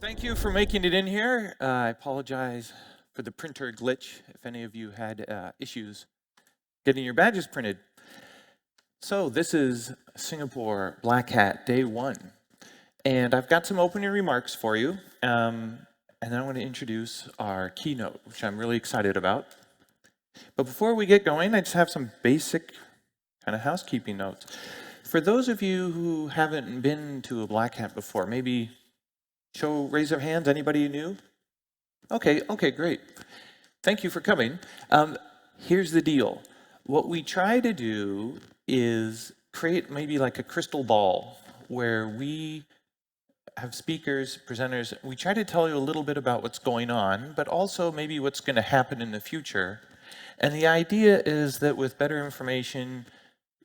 Thank you for making it in here. I apologize for the printer glitch if any of you had issues getting your badges printed. So this is Singapore Black Hat Day 1. And I've got some opening remarks for you. And then I want to introduce our keynote, which I'm really excited about. But before we get going, I just have some basic kind of housekeeping notes. For those of you who haven't been to a Black Hat before, maybe raise of hands, anybody new? Okay, great. Thank you for coming. Here's the deal. What we try to do is create maybe like a crystal ball where we have speakers, presenters. We try to tell you a little bit about what's going on, but also maybe what's going to happen in the future. And the idea is that with better information,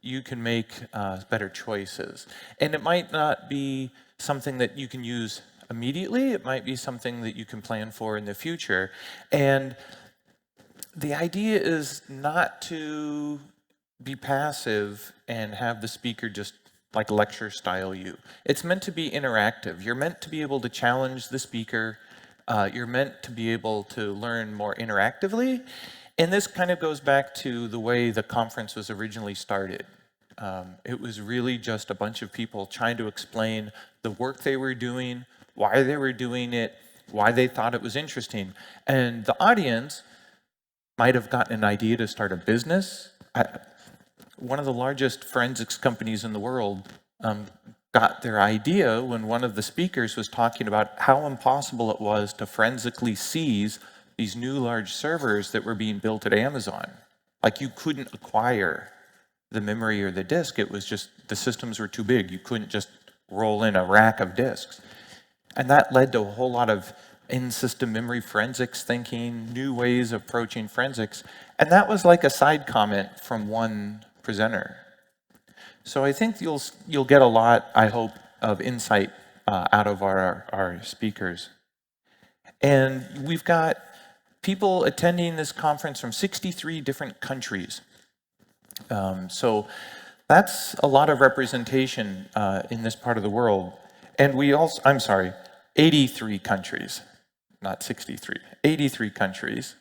you can make better choices. And it might not be something that you can use immediately. It might be something that you can plan for in the future. And the idea is not to be passive and have the speaker just like lecture style you. It's meant to be interactive. You're meant to be able to challenge the speaker. You're meant to be able to learn more interactively. And this kind of goes back to the way the conference was originally started. It was really just a bunch of people trying to explain the work they were doing, why they were doing it, why they thought it was interesting. And the audience might have gotten an idea to start a business. One of the largest forensics companies in the world got their idea when one of the speakers was talking about how impossible it was to forensically seize these new large servers that were being built at Amazon. Like, you couldn't acquire the memory or the disk. It was just the systems were too big. You couldn't just roll in a rack of disks. And that led to a whole lot of in-system memory forensics thinking, new ways of approaching forensics. And that was like a side comment from one presenter. So I think you'll get a lot, I hope, of insight out of our speakers. And we've got people attending this conference from 63 different countries. So that's a lot of representation in this part of the world. And we also, 83 countries, not 63, 83 countries.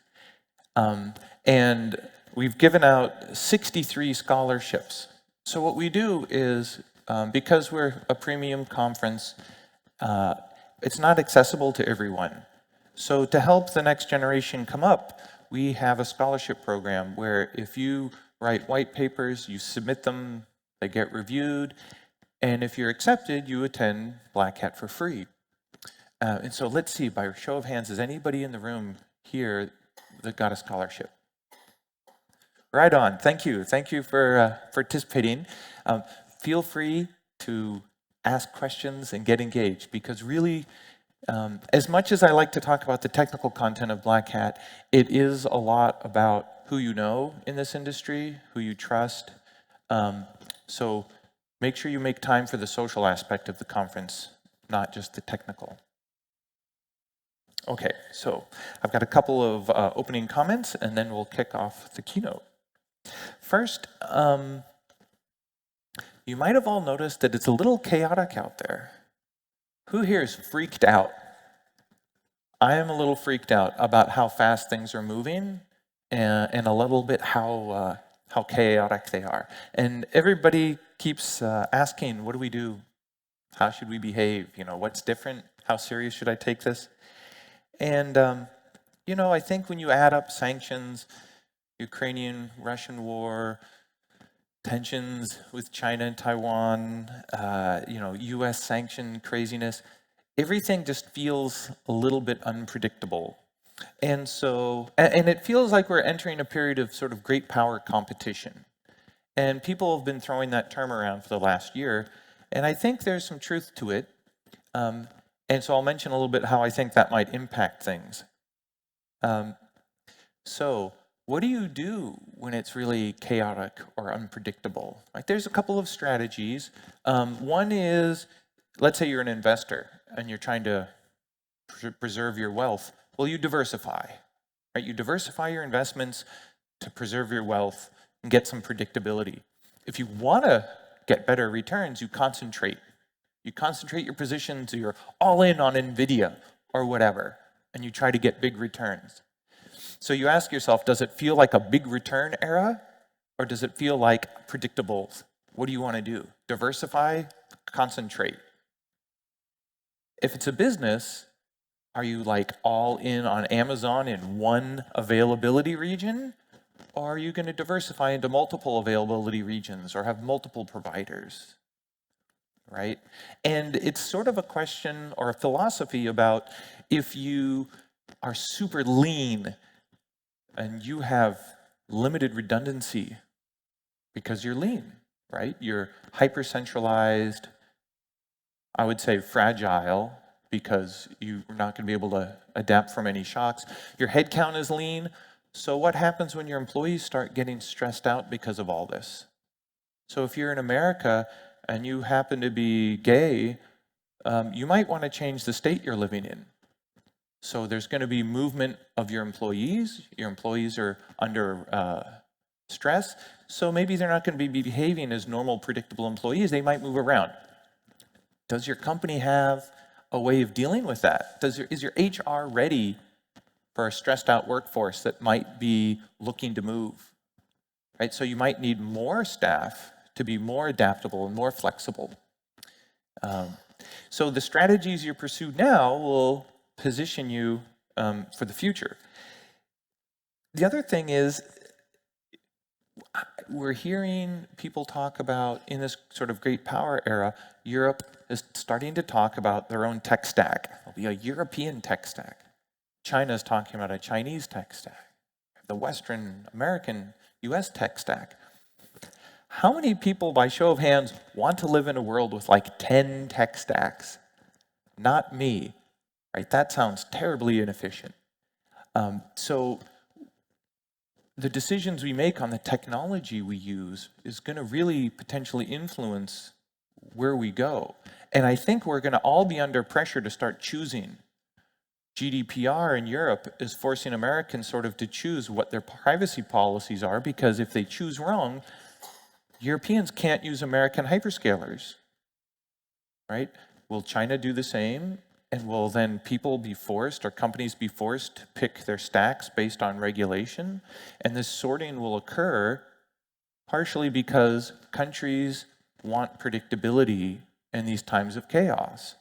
And we've given out 63 scholarships. So what we do is, because we're a premium conference, it's not accessible to everyone. So to help the next generation come up, we have a scholarship program where if you write white papers, you submit them, they get reviewed, and if you're accepted, you attend Black Hat for free. And so let's see, by show of hands, is anybody in the room here that got a scholarship? Right on, thank you. Thank you for participating. Feel free to ask questions and get engaged, because really, as much as I like to talk about the technical content of Black Hat, it is a lot about who you know in this industry, who you trust. So make sure you make time for the social aspect of the conference, not just the technical. Okay, so I've got a couple of opening comments, and then we'll kick off the keynote. First, you might have all noticed that it's a little chaotic out there. Who here is freaked out? I am a little freaked out about how fast things are moving and a little bit how chaotic they are. And everybody keeps asking, what do we do? How should we behave? You know, what's different? How serious should I take this? And, you know, I think when you add up sanctions, Ukrainian-Russian war, tensions with China and Taiwan, you know, US sanction craziness, everything just feels a little bit unpredictable. And so, and it feels like we're entering a period of sort of great power competition. And people have been throwing that term around for the last year, and I think there's some truth to it. And so I'll mention a little bit how I think that might impact things. So what do you do when it's really chaotic or unpredictable? Right? There's a couple of strategies. One is, let's say you're an investor and you're trying to preserve your wealth. Well, you diversify. Right? You diversify your investments to preserve your wealth and get some predictability. If you want to get better returns, you concentrate. You concentrate your positions, you're all in on NVIDIA or whatever, and you try to get big returns. So you ask yourself, does it feel like a big return era, or does it feel like predictables? What do you want to do? Diversify, concentrate. If it's a business, are you like all in on Amazon in one availability region? Or are you going to diversify into multiple availability regions or have multiple providers, right? And it's sort of a question or a philosophy about if you are super lean and you have limited redundancy because you're lean, right? You're hyper-centralized, I would say fragile, because you're not going to be able to adapt from any shocks. Your headcount is lean. So what happens when your employees start getting stressed out because of all this? So if you're in America and you happen to be gay, you might want to change the state you're living in. So there's going to be movement of your employees. Your employees are under stress. So maybe they're not going to be behaving as normal, predictable employees. They might move around. Does your company have a way of dealing with that? Is your HR ready for a stressed out workforce that might be looking to move? Right? So you might need more staff to be more adaptable and more flexible. So the strategies you pursue now will position you for the future. The other thing is, we're hearing people talk about, in this sort of great power era, Europe is starting to talk about their own tech stack. There'll be a European tech stack. China is talking about a Chinese tech stack. The Western American, US tech stack. How many people, by show of hands, want to live in a world with like 10 tech stacks? Not me, right? That sounds terribly inefficient. So the decisions we make on the technology we use is going to really potentially influence where we go. And I think we're going to all be under pressure to start choosing. GDPR in Europe is forcing Americans sort of to choose what their privacy policies are, because if they choose wrong, Europeans can't use American hyperscalers, right? Will China do the same? And will then people be forced, or companies be forced, to pick their stacks based on regulation? And this sorting will occur partially because countries want predictability in these times of chaos.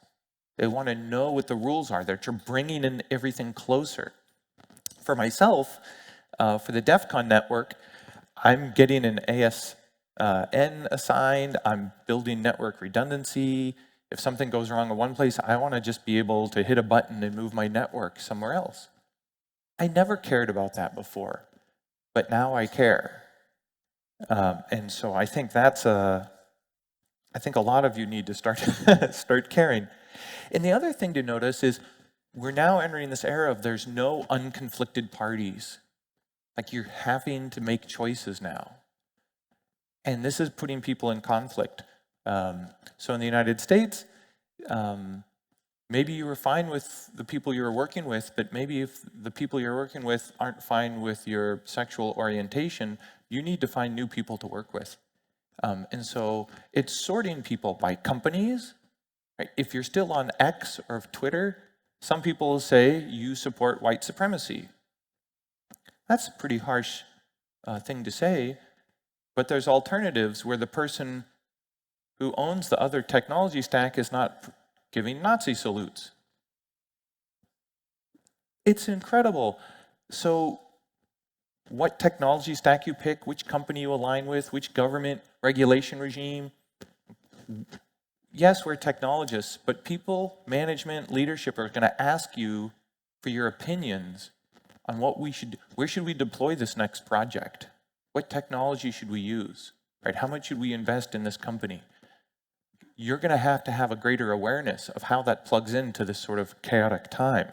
They want to know what the rules are. They're bringing in everything closer. For myself, for the DEF CON network, I'm getting an ASN assigned. I'm building network redundancy. If something goes wrong in one place, I want to just be able to hit a button and move my network somewhere else. I never cared about that before, but now I care. And so I think I think a lot of you need to start start caring. And the other thing to notice is we're now entering this era of there's no unconflicted parties. Like, you're having to make choices now. And this is putting people in conflict. So in the United States, maybe you were fine with the people you were working with, but maybe if the people you're working with aren't fine with your sexual orientation, you need to find new people to work with. And so it's sorting people by companies. Right? If you're still on X or Twitter, some people say you support white supremacy. That's a pretty harsh thing to say, but there's alternatives where the person who owns the other technology stack is not giving Nazi salutes. It's incredible. So what technology stack you pick, which company you align with, which government regulation regime. Yes, we're technologists, but people, management, leadership are going to ask you for your opinions on where should we deploy this next project? What technology should we use? Right? How much should we invest in this company? You're going to have a greater awareness of how that plugs into this sort of chaotic time.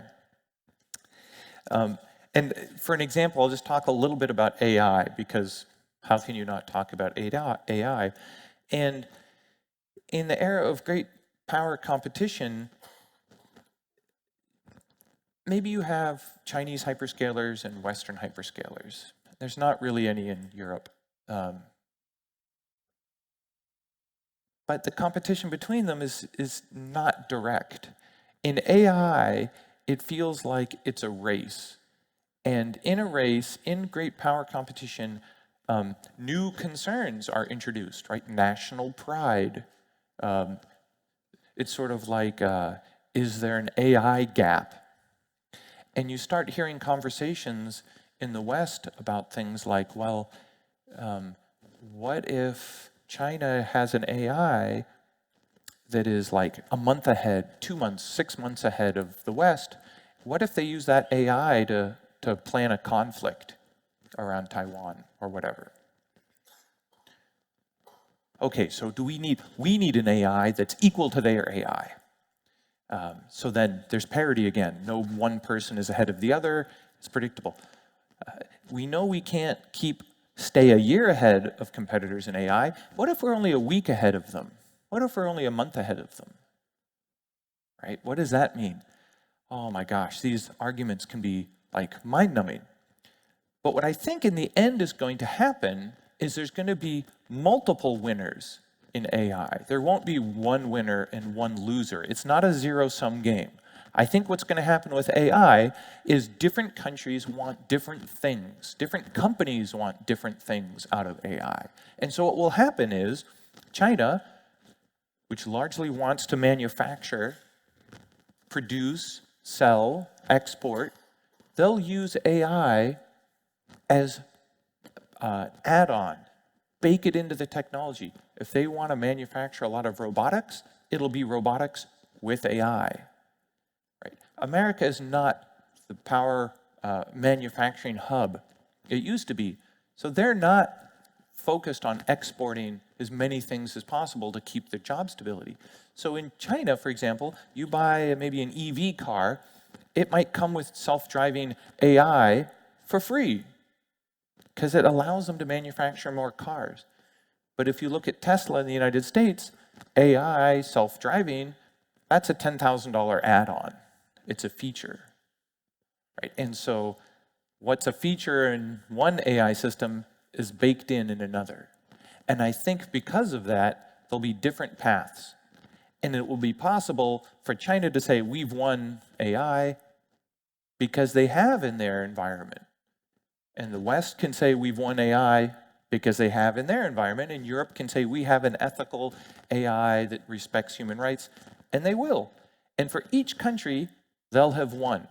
And for an example, I'll just talk a little bit about AI, because how can you not talk about AI? And in the era of great power competition, maybe you have Chinese hyperscalers and Western hyperscalers. There's not really any in Europe. but the competition between them is not direct. In AI, it feels like it's a race. And in a race, in great power competition, new concerns are introduced, right? National pride. It's sort of like, is there an AI gap? And you start hearing conversations in the West about things like, well, what if China has an AI that is like a month ahead, 2 months, 6 months ahead of the West? What if they use that AI to plan a conflict around Taiwan or whatever? Okay, so we need an AI that's equal to their AI. So then there's parity again. No one person is ahead of the other. It's predictable. We know we can't stay a year ahead of competitors in AI. What if we're only a week ahead of them? What if we're only a month ahead of them? Right? What does that mean? Oh my gosh, these arguments can be like mind-numbing. But what I think in the end is going to happen is there's going to be multiple winners in AI. There won't be one winner and one loser. It's not a zero-sum game. I think what's going to happen with AI is different countries want different things. Different companies want different things out of AI. And so what will happen is China, which largely wants to manufacture, produce, sell, export, they'll use AI as add-on, bake it into the technology. If they want to manufacture a lot of robotics, it'll be robotics with AI. Right? America is not the power manufacturing hub it used to be. So they're not focused on exporting as many things as possible to keep their job stability. So in China, for example, you buy maybe an EV car, it might come with self-driving AI for free because it allows them to manufacture more cars. But if you look at Tesla in the United States, AI, self-driving, that's a $10,000 add-on. It's a feature, right? And so what's a feature in one AI system is baked in another. And I think because of that, there'll be different paths. And it will be possible for China to say, we've won AI because they have in their environment. And the West can say, we've won AI because they have in their environment. And Europe can say, we have an ethical AI that respects human rights. And they will. And for each country, they'll have won.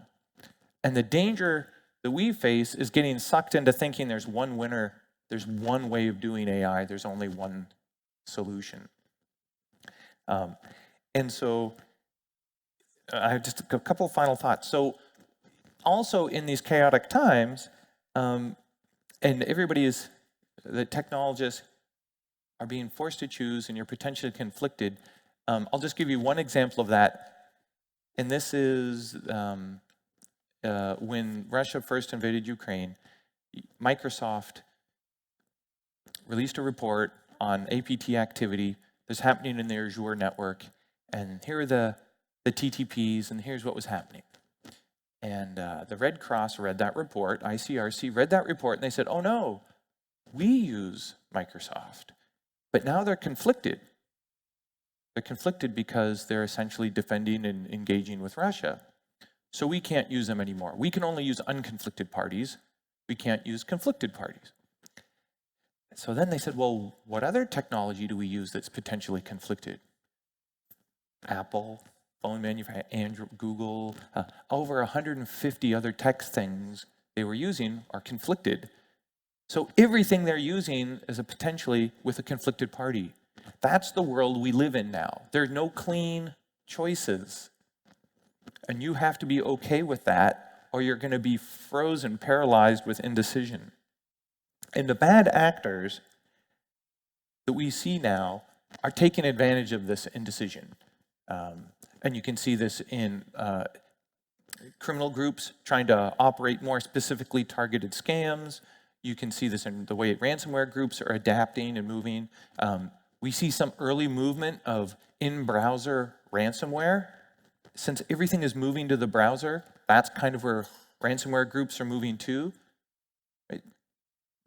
And the danger that we face is getting sucked into thinking there's one winner, there's one way of doing AI, there's only one solution. And so I have just a couple of final thoughts. So also in these chaotic times, and the technologists are being forced to choose and you're potentially conflicted. I'll just give you one example of that. And this is when Russia first invaded Ukraine, Microsoft released a report on APT activity that's happening in their Azure network. And here are the TTPs, and here's what was happening. And the Red Cross read that report, ICRC read that report, and they said, oh no, we use Microsoft. But now they're conflicted. They're conflicted because they're essentially defending and engaging with Russia. So we can't use them anymore. We can only use unconflicted parties. We can't use conflicted parties. So then they said, well, what other technology do we use that's potentially conflicted? Apple, phone manufacturer, Android, Google, over 150 other tech things they were using are conflicted. So everything they're using is potentially with a conflicted party. That's the world we live in now. There are no clean choices. And you have to be okay with that, or you're going to be frozen, paralyzed with indecision. And the bad actors that we see now are taking advantage of this indecision. And you can see this in criminal groups trying to operate more specifically targeted scams. You can see this in the way ransomware groups are adapting and moving. We see some early movement of in-browser ransomware. Since everything is moving to the browser, that's kind of where ransomware groups are moving to. Right?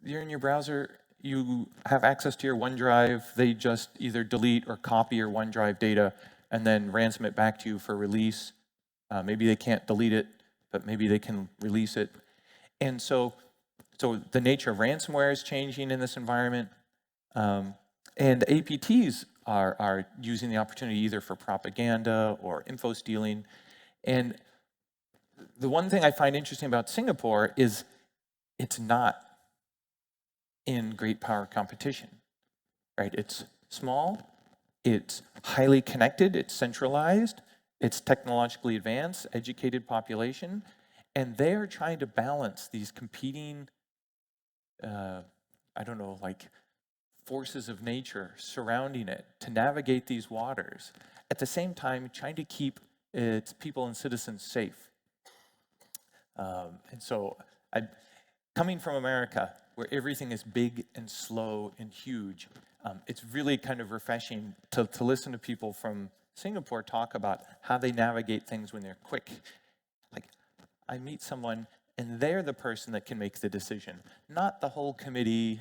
You're in your browser, you have access to your OneDrive, they just either delete or copy your OneDrive data and then ransom it back to you for release. Maybe they can't delete it, but maybe they can release it. And so the nature of ransomware is changing in this environment. And APTs are using the opportunity either for propaganda or info stealing. And the one thing I find interesting about Singapore is it's not in great power competition, right? It's small, it's highly connected, it's centralized, it's technologically advanced, educated population, and they are trying to balance these competing, forces of nature surrounding it to navigate these waters, at the same time trying to keep its people and citizens safe. And so, coming from America, where everything is big and slow and huge, it's really kind of refreshing to listen to people from Singapore talk about how they navigate things when they're quick. Like, I meet someone and they're the person that can make the decision, not the whole committee,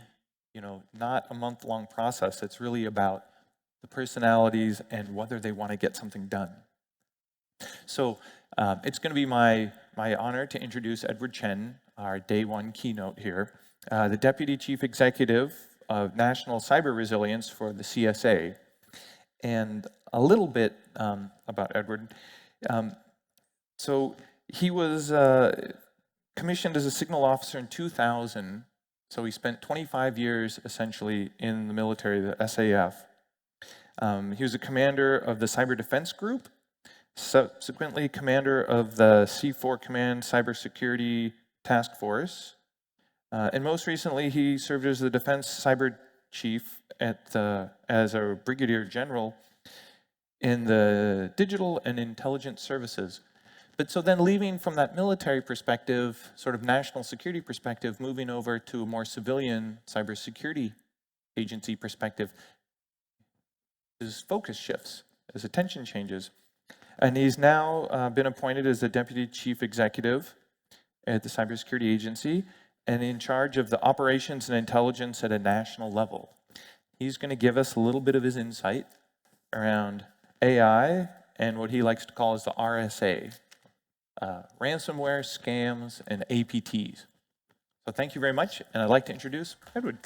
not a month-long process. It's really about the personalities and whether they want to get something done. So it's going to be my honor to introduce Edward Chen, our day one keynote here, the Deputy Chief Executive of National Cyber Resilience for the CSA. And a little bit about Edward. So he was commissioned as a signal officer in 2000. So he spent 25 years essentially in the military, the SAF. He was a commander of the Cyber Defense Group, subsequently commander of the C4 Command Cybersecurity Task Force. And most recently, he served as the Defense Cyber Chief as a Brigadier General in the Digital and Intelligence Services. But so then leaving from that military perspective, sort of national security perspective, moving over to a more civilian cybersecurity agency perspective, his focus shifts, his attention changes. And he's now been appointed as the Deputy Chief Executive at the Cybersecurity Agency and in charge of the operations and intelligence at a national level. He's going to give us a little bit of his insight around AI and what he likes to call as the RSA, ransomware, scams, and APTs. So thank you very much, and I'd like to introduce Edward.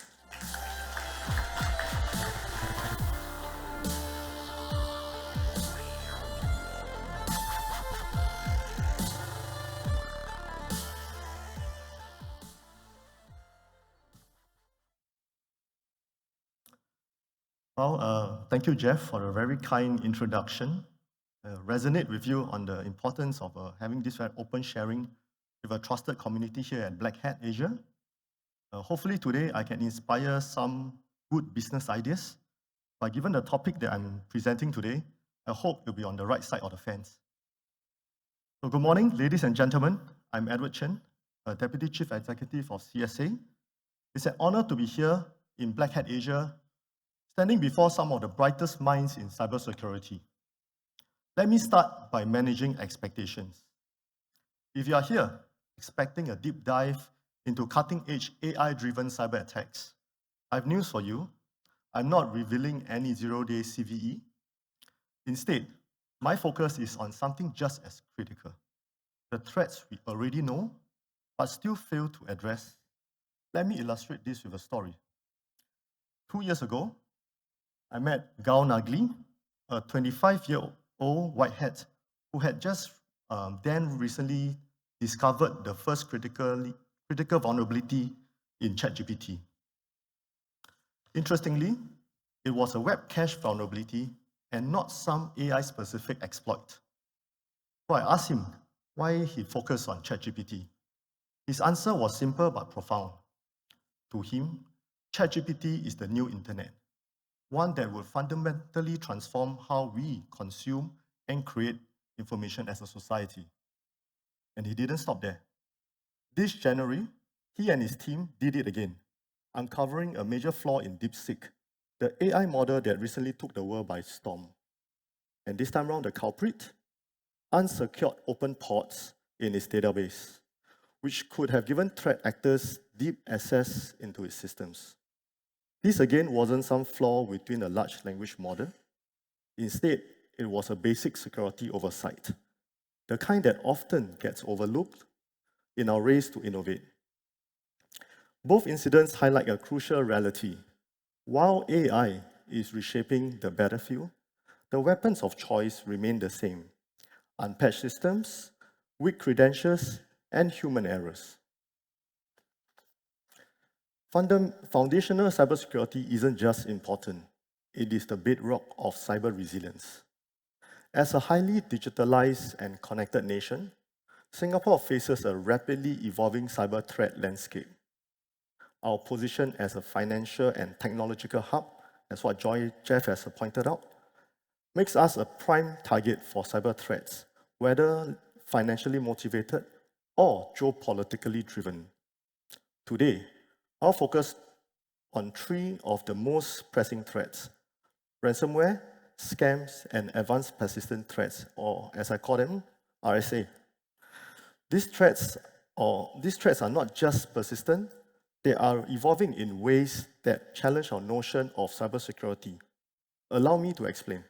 Well, thank you, Jeff, for a very kind introduction. Resonate with you on the importance of having this very open sharing with a trusted community here at Black Hat Asia. Hopefully today I can inspire some good business ideas. But given the topic that I'm presenting today, I hope you'll be on the right side of the fence. So good morning, ladies and gentlemen. I'm Edward Chen, Deputy Chief Executive of CSA. It's an honor to be here in Black Hat Asia, standing before some of the brightest minds in cybersecurity. Let me start by managing expectations. If you are here expecting a deep dive into cutting-edge AI-driven cyber attacks, I have news for you. I'm not revealing any zero-day CVE. Instead, my focus is on something just as critical, the threats we already know, but still fail to address. Let me illustrate this with a story. 2 years ago, I met Gao Nagli, a 25-year-old white hat who had just then recently discovered the first critical vulnerability in ChatGPT. Interestingly, it was a web cache vulnerability and not some AI-specific exploit. So I asked him why he focused on ChatGPT. His answer was simple but profound. To him, ChatGPT is the new internet, one that will fundamentally transform how we consume and create information as a society. And he didn't stop there. This January, he and his team did it again, uncovering a major flaw in DeepSeek, the AI model that recently took the world by storm. And this time around, the culprit, unsecured open ports in its database, which could have given threat actors deep access into its systems. This again wasn't some flaw within a large language model. Instead, it was a basic security oversight, the kind that often gets overlooked in our race to innovate. Both incidents highlight a crucial reality. While AI is reshaping the battlefield, the weapons of choice remain the same: unpatched systems, weak credentials, and human errors. Foundational cybersecurity isn't just important, it is the bedrock of cyber resilience. As a highly digitalized and connected nation, Singapore faces a rapidly evolving cyber threat landscape. Our position as a financial and technological hub, as what Jeff has pointed out, makes us a prime target for cyber threats, whether financially motivated or geopolitically driven. Today, I'll focus on three of the most pressing threats: ransomware, scams, and advanced persistent threats, or as I call them, RSA. These threats are not just persistent, they are evolving in ways that challenge our notion of cybersecurity. Allow me to explain.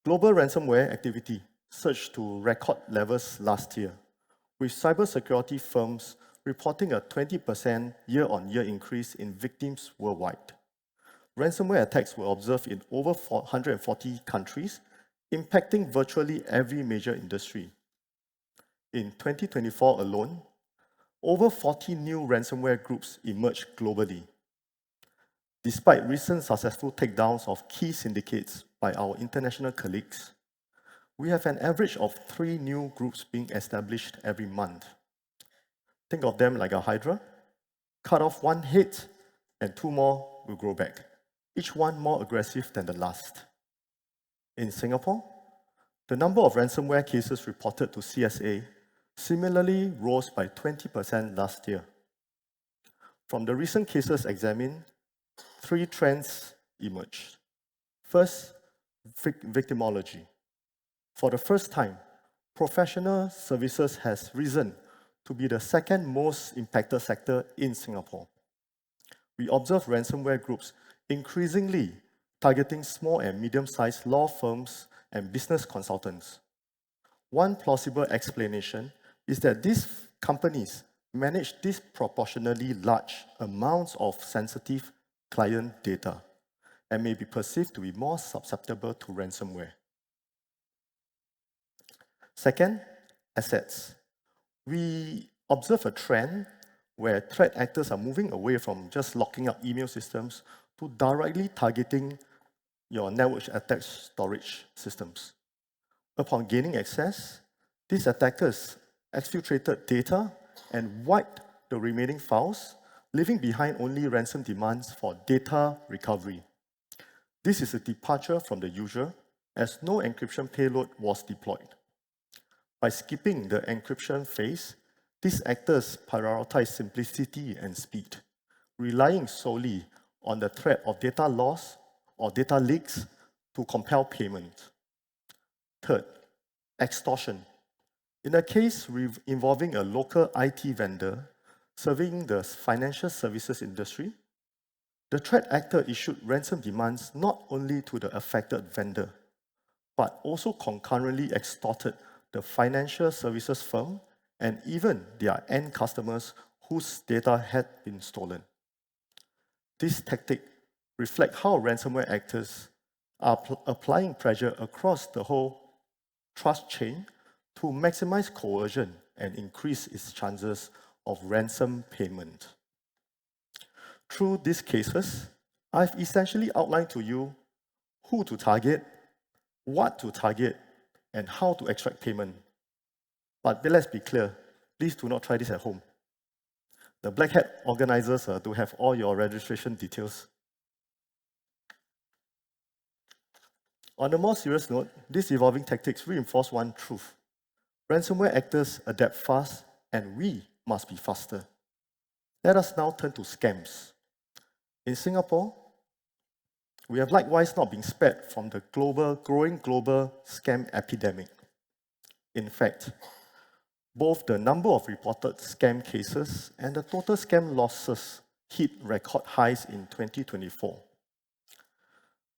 Global ransomware activity surged to record levels last year, with cybersecurity firms reporting a 20% year-on-year increase in victims worldwide. Ransomware attacks were observed in over 140 countries, impacting virtually every major industry. In 2024 alone, over 40 new ransomware groups emerged globally. Despite recent successful takedowns of key syndicates by our international colleagues, we have an average of 3 new groups being established every month. Think of them like a hydra: cut off one head, and 2 more will grow back, each one more aggressive than the last. In Singapore, the number of ransomware cases reported to CSA similarly rose by 20% last year. From the recent cases examined, 3 trends emerged. First, victimology. For the first time, professional services has risen to be the second most impacted sector in Singapore. We observe ransomware groups increasingly targeting small and medium-sized law firms and business consultants. One plausible explanation is that these companies manage disproportionately large amounts of sensitive client data and may be perceived to be more susceptible to ransomware. Second, assets. We observe a trend where threat actors are moving away from just locking up email systems to directly targeting your network attached storage systems. Upon gaining access, these attackers exfiltrated data and wiped the remaining files, leaving behind only ransom demands for data recovery. This is a departure from the usual, as no encryption payload was deployed. By skipping the encryption phase, these actors prioritize simplicity and speed, relying solely on the threat of data loss or data leaks to compel payment. Third, extortion. In a case involving a local IT vendor serving the financial services industry, the threat actor issued ransom demands not only to the affected vendor, but also concurrently extorted the financial services firm and even their end customers whose data had been stolen. This tactic reflects how ransomware actors are applying pressure across the whole trust chain to maximize coercion and increase its chances of ransom payment. Through these cases, I've essentially outlined to you who to target, what to target, and how to extract payment. But let's be clear, please do not try this at home. The Black Hat organizers do have all your registration details. On a more serious note, these evolving tactics reinforce one truth: ransomware actors adapt fast, and we must be faster. Let us now turn to scams. In Singapore, we have likewise not been spared from the growing global scam epidemic. In fact, both the number of reported scam cases and the total scam losses hit record highs in 2024.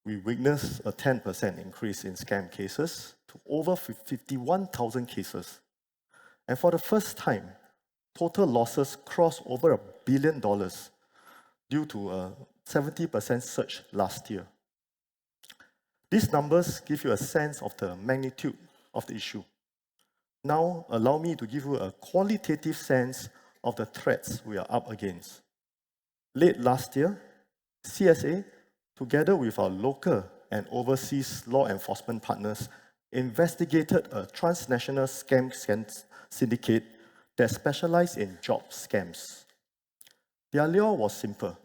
We witnessed a 10% increase in scam cases to over 51,000 cases. And for the first time, total losses crossed over $1 billion due to a 70% surge last year. These numbers give you a sense of the magnitude of the issue. Now, allow me to give you a qualitative sense of the threats we are up against. Late last year, CSA, together with our local and overseas law enforcement partners, investigated a transnational scam syndicate that specialized in job scams. Their lure was simple.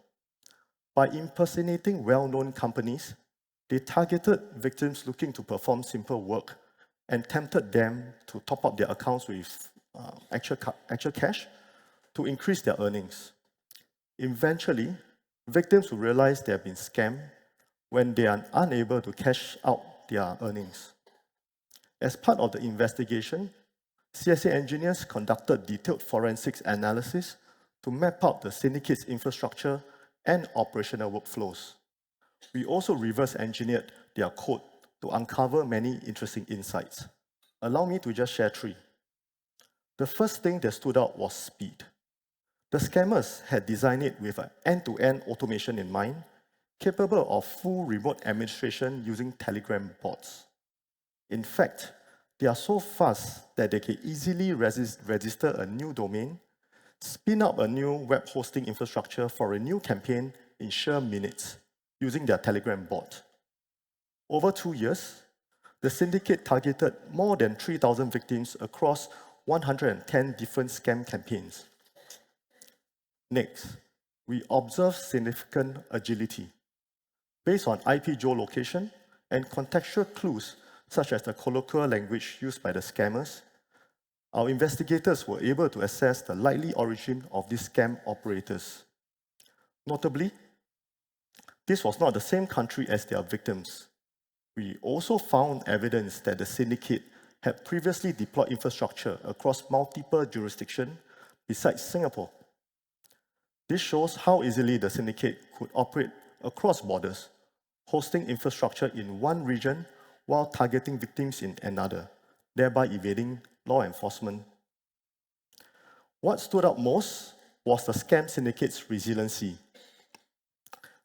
By impersonating well-known companies, they targeted victims looking to perform simple work and tempted them to top up their accounts with actual cash to increase their earnings. Eventually, victims will realize they have been scammed when they are unable to cash out their earnings. As part of the investigation, CSA engineers conducted detailed forensics analysis to map out the syndicate's infrastructure and operational workflows. We also reverse engineered their code to uncover many interesting insights. Allow me to just share 3. The first thing that stood out was speed. The scammers had designed it with an end-to-end automation in mind, capable of full remote administration using Telegram bots. In fact, they are so fast that they can easily register a new domain, spin up a new web hosting infrastructure for a new campaign in sheer minutes using their Telegram bot. Over 2 years, the syndicate targeted more than 3,000 victims across 110 different scam campaigns. Next, we observed significant agility. Based on IP geolocation and contextual clues such as the colloquial language used by the scammers, our investigators were able to assess the likely origin of these scam operators. Notably, this was not the same country as their victims. We also found evidence that the syndicate had previously deployed infrastructure across multiple jurisdictions besides Singapore. This shows how easily the syndicate could operate across borders, hosting infrastructure in one region while targeting victims in another, thereby evading law enforcement. What stood out most was the scam syndicate's resiliency.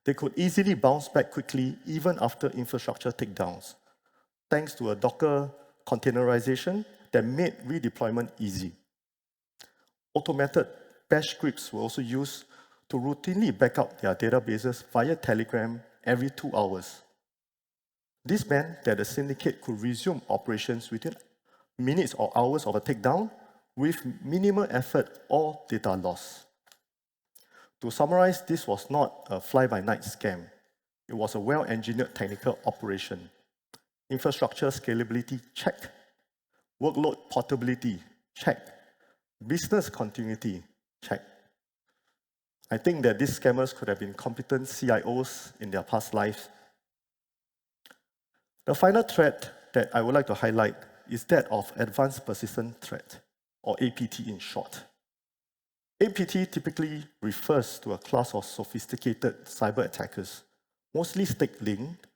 They could easily bounce back quickly even after infrastructure takedowns, thanks to a Docker containerization that made redeployment easy. Automated bash scripts were also used to routinely back up their databases via Telegram every 2 hours. This meant that the syndicate could resume operations within minutes or hours of a takedown with minimal effort or data loss. To summarize, this was not a fly-by-night scam. It was a well-engineered technical operation. Infrastructure scalability, check. Workload portability, check. Business continuity, check. I think that these scammers could have been competent CIOs in their past lives. The final threat that I would like to highlight is that of Advanced Persistent Threat, or APT in short. APT typically refers to a class of sophisticated cyber attackers, mostly stake-linked,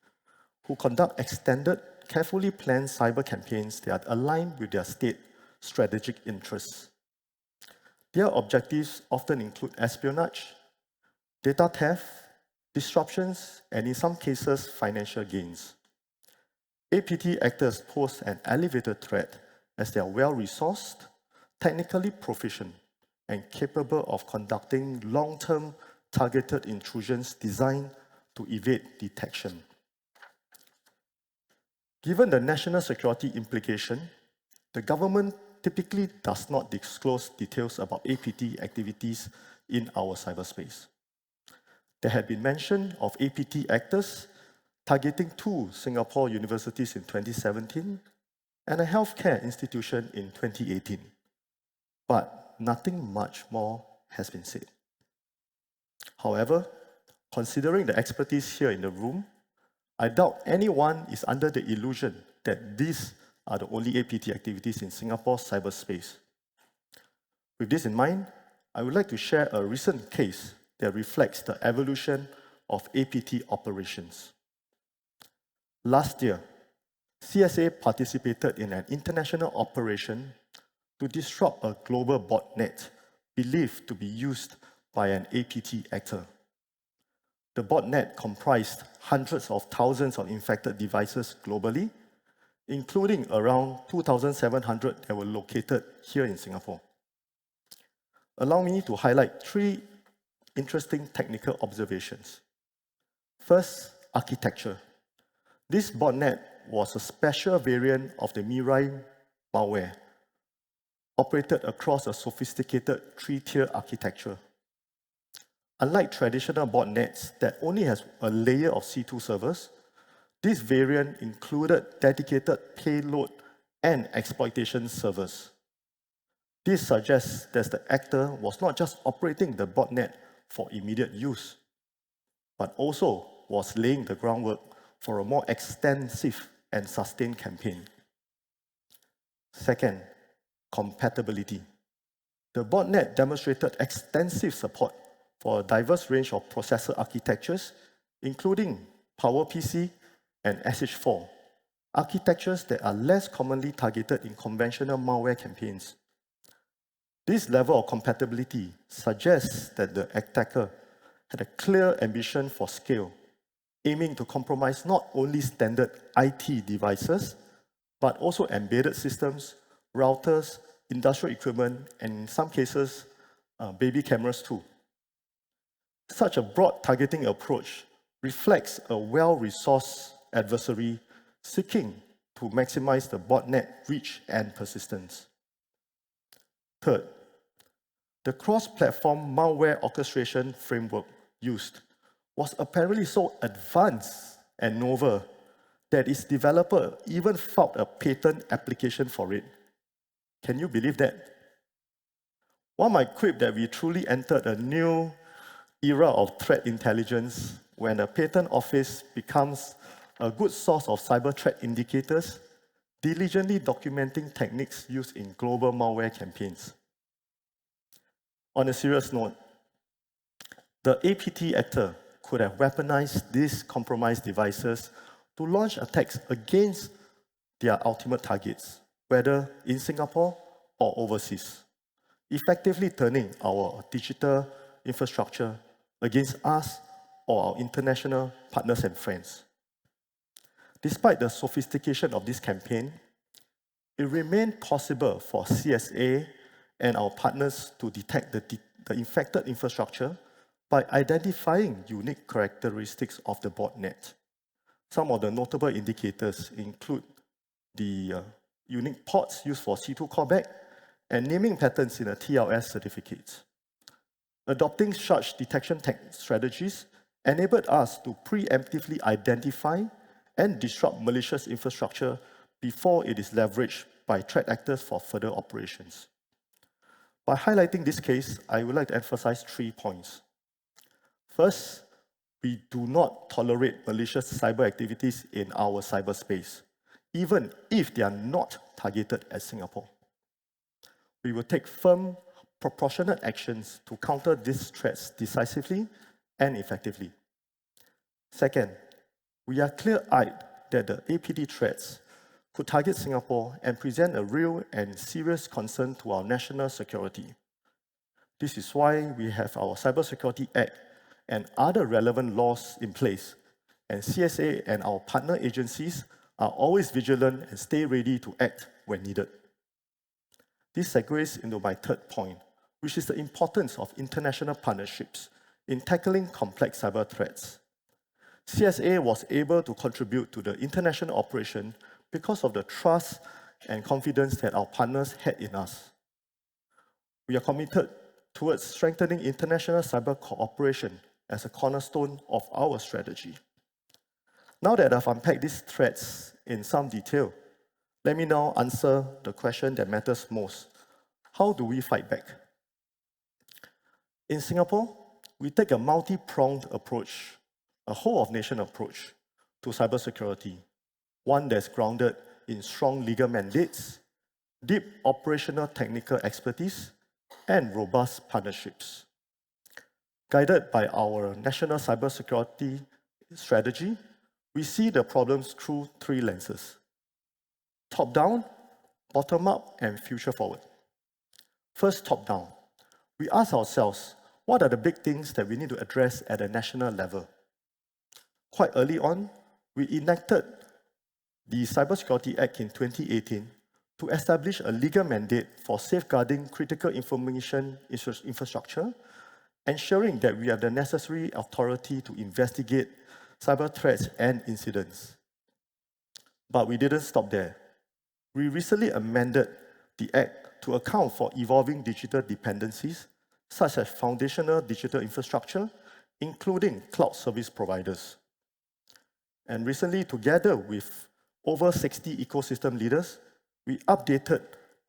who conduct extended, carefully planned cyber campaigns that are aligned with their state strategic interests. Their objectives often include espionage, data theft, disruptions, and in some cases, financial gains. APT actors pose an elevated threat as they are well-resourced, technically proficient, and capable of conducting long-term targeted intrusions designed to evade detection. Given the national security implication, the government typically does not disclose details about APT activities in our cyberspace. There had been mention of APT actors targeting 2 Singapore universities in 2017 and a healthcare institution in 2018. But nothing much more has been said. However, considering the expertise here in the room, I doubt anyone is under the illusion that these are the only APT activities in Singapore's cyberspace. With this in mind, I would like to share a recent case that reflects the evolution of APT operations. Last year, CSA participated in an international operation to disrupt a global botnet believed to be used by an APT actor. The botnet comprised hundreds of thousands of infected devices globally, including around 2,700 that were located here in Singapore. Allow me to highlight 3 interesting technical observations. First, architecture. This botnet was a special variant of the Mirai malware, operated across a sophisticated 3-tier architecture. Unlike traditional botnets that only has a layer of C2 servers, this variant included dedicated payload and exploitation servers. This suggests that the actor was not just operating the botnet for immediate use, but also was laying the groundwork for a more extensive and sustained campaign. Second, compatibility. The botnet demonstrated extensive support for a diverse range of processor architectures, including PowerPC and SH4, architectures that are less commonly targeted in conventional malware campaigns. This level of compatibility suggests that the attacker had a clear ambition for scale, aiming to compromise not only standard IT devices, but also embedded systems, routers, industrial equipment, and in some cases, baby cameras too. Such a broad targeting approach reflects a well-resourced adversary seeking to maximize the botnet reach and persistence. Third, the cross-platform malware orchestration framework used was apparently so advanced and novel that its developer even filed a patent application for it. Can you believe that? One might quip that we truly entered a new era of threat intelligence when a patent office becomes a good source of cyber threat indicators, diligently documenting techniques used in global malware campaigns. On a serious note, the APT actor could have weaponized these compromised devices to launch attacks against their ultimate targets, whether in Singapore or overseas, effectively turning our digital infrastructure against us or our international partners and friends. Despite the sophistication of this campaign, it remained possible for CSA and our partners to detect the infected infrastructure by identifying unique characteristics of the botnet. Some of the notable indicators include the unique ports used for C2 callback and naming patterns in the TLS certificates. Adopting such detection strategies enabled us to preemptively identify and disrupt malicious infrastructure before it is leveraged by threat actors for further operations. By highlighting this case, I would like to emphasize 3 points. First, we do not tolerate malicious cyber activities in our cyberspace, even if they are not targeted at Singapore. We will take firm, proportionate actions to counter these threats decisively and effectively. Second, we are clear-eyed that the APT threats could target Singapore and present a real and serious concern to our national security. This is why we have our Cybersecurity Act and other relevant laws in place, and CSA and our partner agencies are always vigilant and stay ready to act when needed. This segues into my third point, which is the importance of international partnerships in tackling complex cyber threats. CSA was able to contribute to the international operation because of the trust and confidence that our partners had in us. We are committed towards strengthening international cyber cooperation as a cornerstone of our strategy. Now that I've unpacked these threats in some detail, let me now answer the question that matters most. How do we fight back? In Singapore, we take a multi-pronged approach, a whole-of-nation approach to cybersecurity, one that's grounded in strong legal mandates, deep operational technical expertise, and robust partnerships. Guided by our national cybersecurity strategy, we see the problems through three lenses: top-down, bottom-up, and future-forward. First, top-down. We ask ourselves, what are the big things that we need to address at a national level? Quite early on, we enacted the Cybersecurity Act in 2018 to establish a legal mandate for safeguarding critical information infrastructure, ensuring that we have the necessary authority to investigate cyber threats and incidents. But we didn't stop there. We recently amended the Act to account for evolving digital dependencies, such as foundational digital infrastructure, including cloud service providers. And recently, together with over 60 ecosystem leaders, we updated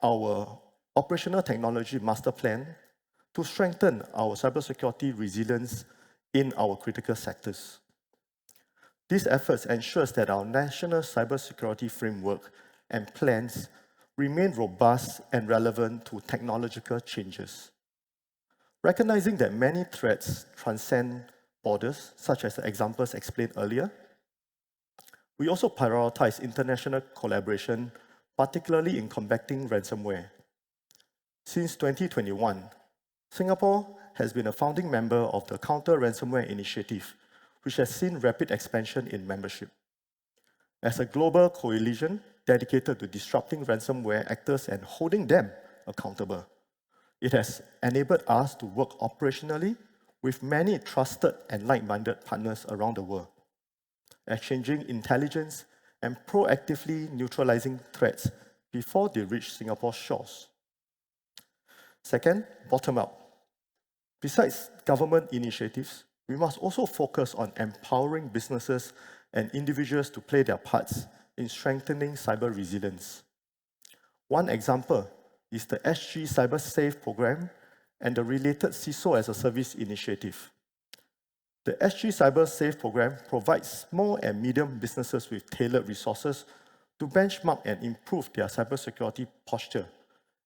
our operational technology master plan to strengthen our cybersecurity resilience in our critical sectors. These efforts ensures that our national cybersecurity framework and plans remain robust and relevant to technological changes. Recognizing that many threats transcend borders, such as the examples explained earlier, we also prioritize international collaboration, particularly in combating ransomware. Since 2021, Singapore has been a founding member of the Counter-Ransomware Initiative, which has seen rapid expansion in membership. As a global coalition dedicated to disrupting ransomware actors and holding them accountable, it has enabled us to work operationally with many trusted and like-minded partners around the world, exchanging intelligence and proactively neutralizing threats before they reach Singapore's shores. Second, bottom-up. Besides government initiatives, we must also focus on empowering businesses and individuals to play their parts in strengthening cyber resilience. One example is the SG Cyber Safe program and the related CISO as a Service initiative. The SG Cyber Safe program provides small and medium businesses with tailored resources to benchmark and improve their cybersecurity posture,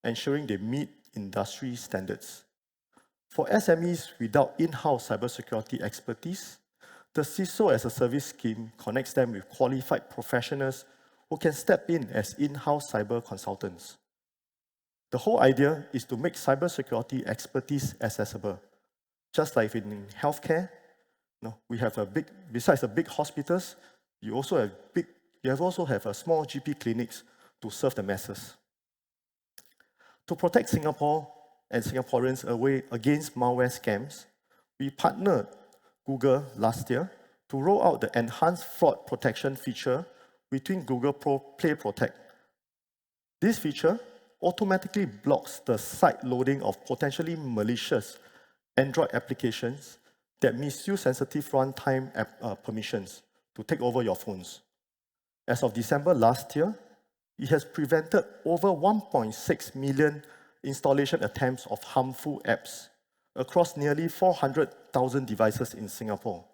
ensuring they meet industry standards. For SMEs without in-house cybersecurity expertise, the CISO as a Service scheme connects them with qualified professionals who can step in as in-house cyber consultants. The whole idea is to make cybersecurity expertise accessible. Just like in healthcare, we have besides the big hospitals, you also have a small GP clinics to serve the masses. To protect Singapore and Singaporeans away against malware scams, we partnered Google last year to roll out the enhanced fraud protection feature between Google Play Protect. This feature automatically blocks the site loading of potentially malicious Android applications that misuse sensitive runtime permissions to take over your phones. As of December last year, it has prevented over 1.6 million installation attempts of harmful apps across nearly 400,000 devices in Singapore.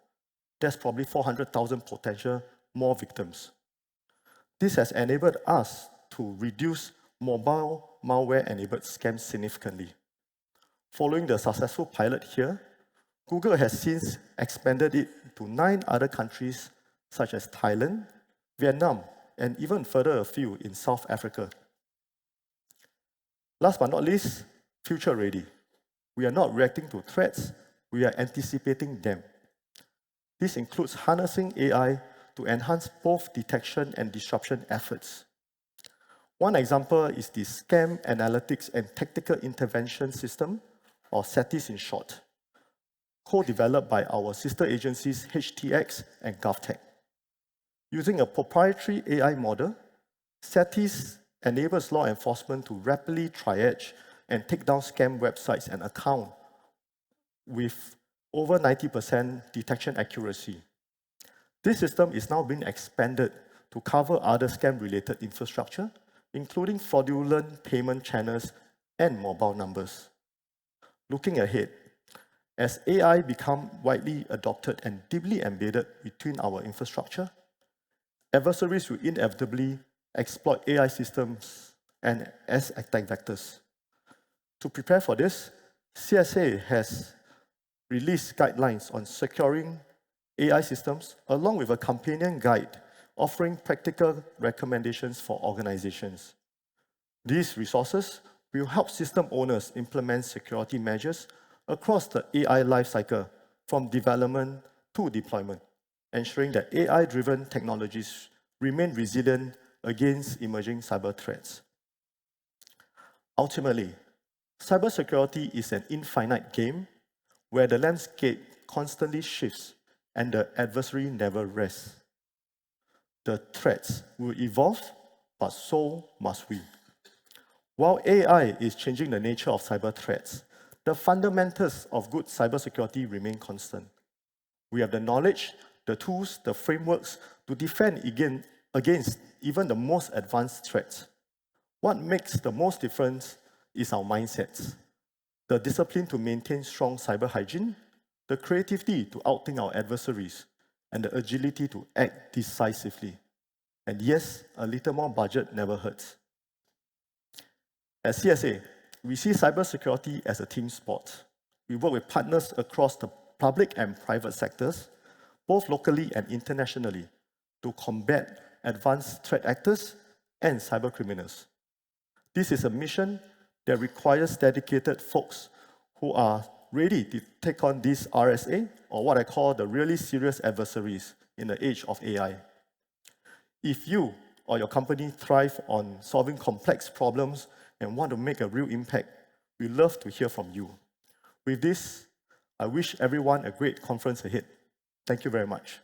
That's probably 400,000 potential more victims. This has enabled us to reduce mobile malware-enabled scams significantly. Following the successful pilot here, Google has since expanded it to 9 other countries such as Thailand, Vietnam, and even further afield in South Africa. Last but not least, future ready. We are not reacting to threats, we are anticipating them. This includes harnessing AI to enhance both detection and disruption efforts. One example is the Scam Analytics and Tactical Intervention System, or SATIS in short, co-developed by our sister agencies HTX and GovTech. Using a proprietary AI model, SATIS enables law enforcement to rapidly triage and take down scam websites and accounts with over 90% detection accuracy. This system is now being expanded to cover other scam-related infrastructure, including fraudulent payment channels and mobile numbers. Looking ahead, as AI becomes widely adopted and deeply embedded between our infrastructure, adversaries will inevitably exploit AI systems and as attack vectors. To prepare for this, CSA has released guidelines on securing AI systems, along with a companion guide offering practical recommendations for organizations. These resources will help system owners implement security measures across the AI lifecycle, from development to deployment, ensuring that AI-driven technologies remain resilient against emerging cyber threats. Ultimately, cybersecurity is an infinite game where the landscape constantly shifts and the adversary never rests. The threats will evolve, but so must we. While AI is changing the nature of cyber threats, the fundamentals of good cybersecurity remain constant. We have the knowledge, the tools, the frameworks to defend against even the most advanced threats. What makes the most difference is our mindsets, the discipline to maintain strong cyber hygiene, the creativity to outthink our adversaries, and the agility to act decisively. And yes, a little more budget never hurts. At CSA, we see cybersecurity as a team sport. We work with partners across the public and private sectors, both locally and internationally, to combat advanced threat actors and cyber criminals. This is a mission that requires dedicated folks who are ready to take on this RSA, or what I call the really serious adversaries in the age of AI. If you or your company thrive on solving complex problems and want to make a real impact, we'd love to hear from you. With this, I wish everyone a great conference ahead. Thank you very much.